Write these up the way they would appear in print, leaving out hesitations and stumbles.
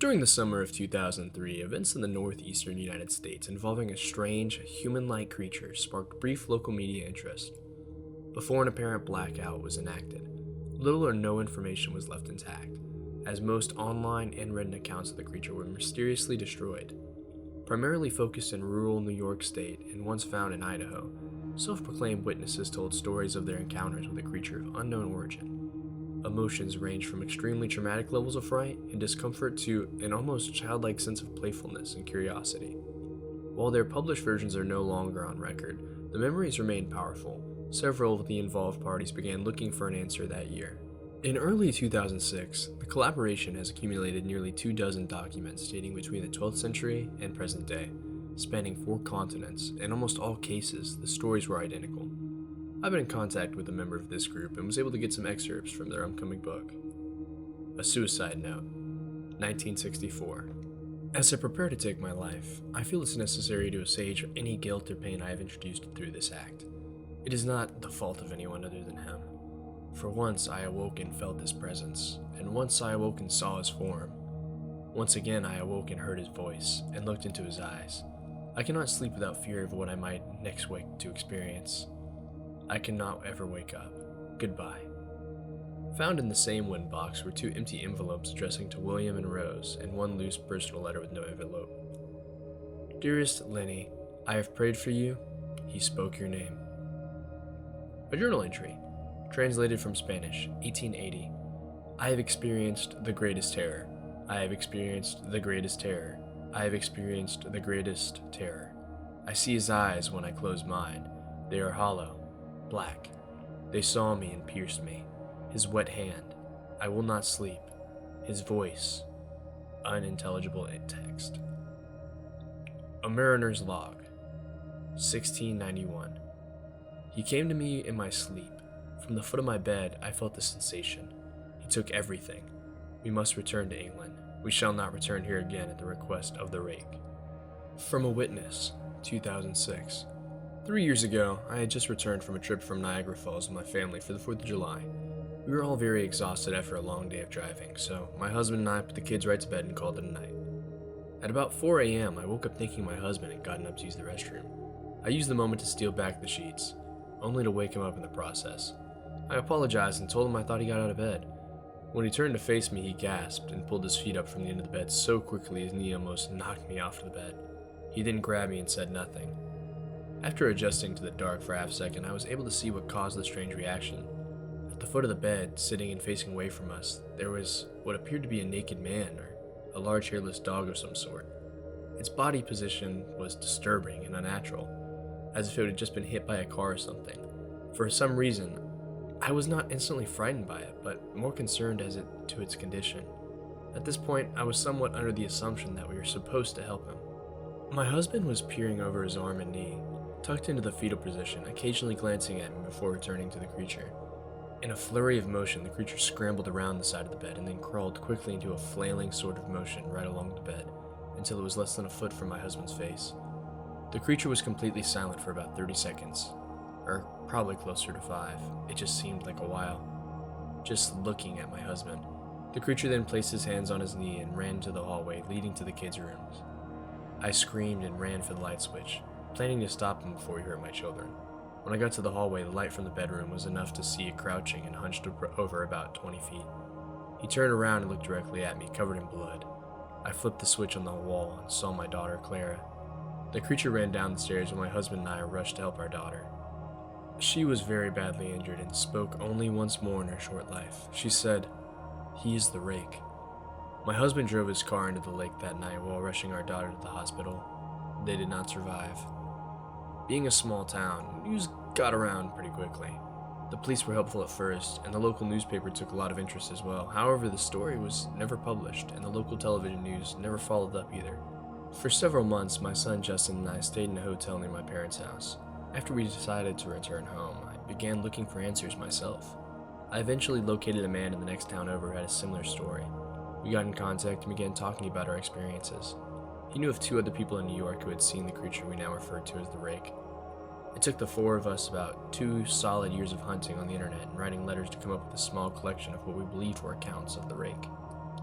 During the summer of 2003, events in the northeastern United States involving a strange, human-like creature sparked brief local media interest. Before an apparent blackout was enacted, little or no information was left intact, as most online and written accounts of the creature were mysteriously destroyed. Primarily focused in rural New York State and once found in Idaho, self-proclaimed witnesses told stories of their encounters with a creature of unknown origin. Emotions ranged from extremely traumatic levels of fright and discomfort to an almost childlike sense of playfulness and curiosity. While their published versions are no longer on record, the memories remain powerful. Several of the involved parties began looking for an answer that year. In early 2006, the collaboration has accumulated nearly 24 documents dating between the 12th century and present day, spanning 4 continents. In almost all cases, the stories were identical. I've been in contact with a member of this group and was able to get some excerpts from their upcoming book. A Suicide Note, 1964. As I prepare to take my life, I feel it's necessary to assuage any guilt or pain I have introduced through this act. It is not the fault of anyone other than him. For once I awoke and felt his presence, and once I awoke and saw his form. Once again I awoke and heard his voice, and looked into his eyes. I cannot sleep without fear of what I might next wake to experience. I cannot ever wake up. Goodbye. Found in the same wind box were 2 empty envelopes addressing to William and Rose, and 1 loose personal letter with no envelope. Dearest Lenny, I have prayed for you. He spoke your name. A journal entry, translated from Spanish, 1880. I have experienced the greatest terror. I have experienced the greatest terror. I have experienced the greatest terror. I see his eyes when I close mine. They are hollow, black. They saw me and pierced me. His wet hand. I will not sleep. His voice. Unintelligible in text. A Mariner's Log, 1691. He came to me in my sleep. From the foot of my bed, I felt the sensation. He took everything. We must return to England. We shall not return here again at the request of the Rake. From a Witness, 2006. 3 years ago, I had just returned from a trip from Niagara Falls with my family for the 4th of July. We were all very exhausted after a long day of driving, so my husband and I put the kids right to bed and called it a night. At about 4 a.m., I woke up thinking my husband had gotten up to use the restroom. I used the moment to steal back the sheets, only to wake him up in the process. I apologized and told him I thought he got out of bed. When he turned to face me, he gasped and pulled his feet up from the end of the bed so quickly his knee almost knocked me off the bed. He then grabbed me and said nothing. After adjusting to the dark for half a second, I was able to see what caused the strange reaction. At the foot of the bed, sitting and facing away from us, there was what appeared to be a naked man or a large hairless dog of some sort. Its body position was disturbing and unnatural, as if it had just been hit by a car or something. For some reason, I was not instantly frightened by it, but more concerned to its condition. At this point, I was somewhat under the assumption that we were supposed to help him. My husband was peering over his arm and knee, tucked into the fetal position, occasionally glancing at me before returning to the creature. In a flurry of motion, the creature scrambled around the side of the bed and then crawled quickly into a flailing sort of motion right along the bed, until it was less than a foot from my husband's face. The creature was completely silent for about 30 seconds, or probably closer to 5. It just seemed like a while, just looking at my husband. The creature then placed his hands on his knee and ran to the hallway leading to the kids' rooms. I screamed and ran for the light switch, planning to stop him before he hurt my children. When I got to the hallway, the light from the bedroom was enough to see it crouching and hunched over about 20 feet. He turned around and looked directly at me, covered in blood. I flipped the switch on the wall and saw my daughter, Clara. The creature ran down the stairs when my husband and I rushed to help our daughter. She was very badly injured and spoke only once more in her short life. She said, "He is the Rake." My husband drove his car into the lake that night while rushing our daughter to the hospital. They did not survive. Being a small town, news got around pretty quickly. The police were helpful at first, and the local newspaper took a lot of interest as well. However, the story was never published, and the local television news never followed up either. For several months, my son Justin and I stayed in a hotel near my parents' house. After we decided to return home, I began looking for answers myself. I eventually located a man in the next town over who had a similar story. We got in contact and began talking about our experiences. He knew of 2 other people in New York who had seen the creature we now refer to as the Rake. It took the 4 of us about 2 solid years of hunting on the internet and writing letters to come up with a small collection of what we believed were accounts of the Rake.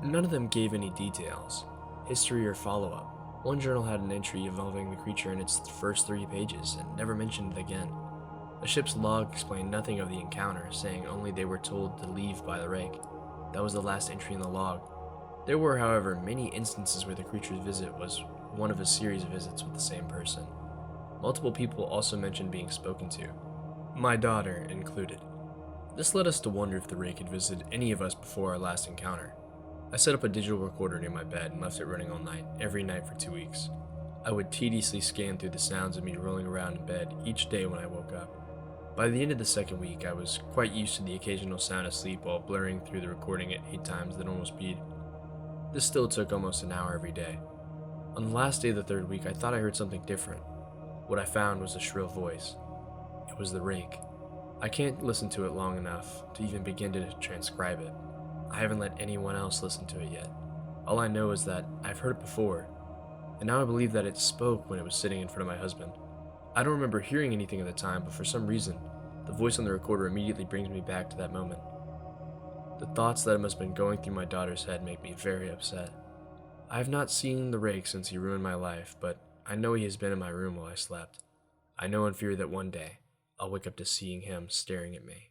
None of them gave any details. history, or follow-up. One journal had an entry involving the creature in its first 3 pages and never mentioned it again. The ship's log explained nothing of the encounter, saying only they were told to leave by the Rake. That was the last entry in the log. There were, however, many instances where the creature's visit was one of a series of visits with the same person. Multiple people also mentioned being spoken to, my daughter included. This led us to wonder if the Rake had visited any of us before our last encounter. I set up a digital recorder near my bed and left it running all night, every night for 2 weeks. I would tediously scan through the sounds of me rolling around in bed each day when I woke up. By the end of the second week, I was quite used to the occasional sound of sleep while blurring through the recording at 8 times the normal speed. This still took almost an hour every day. On the last day of the third week, I thought I heard something different. What I found was a shrill voice. It was the Rake. I can't listen to it long enough to even begin to transcribe it. I haven't let anyone else listen to it yet. All I know is that I've heard it before, and now I believe that it spoke when it was sitting in front of my husband. I don't remember hearing anything at the time, but for some reason, the voice on the recorder immediately brings me back to that moment. The thoughts that must have been going through my daughter's head make me very upset. I have not seen the Rake since he ruined my life, but I know he has been in my room while I slept. I know in fear that one day, I'll wake up to seeing him staring at me.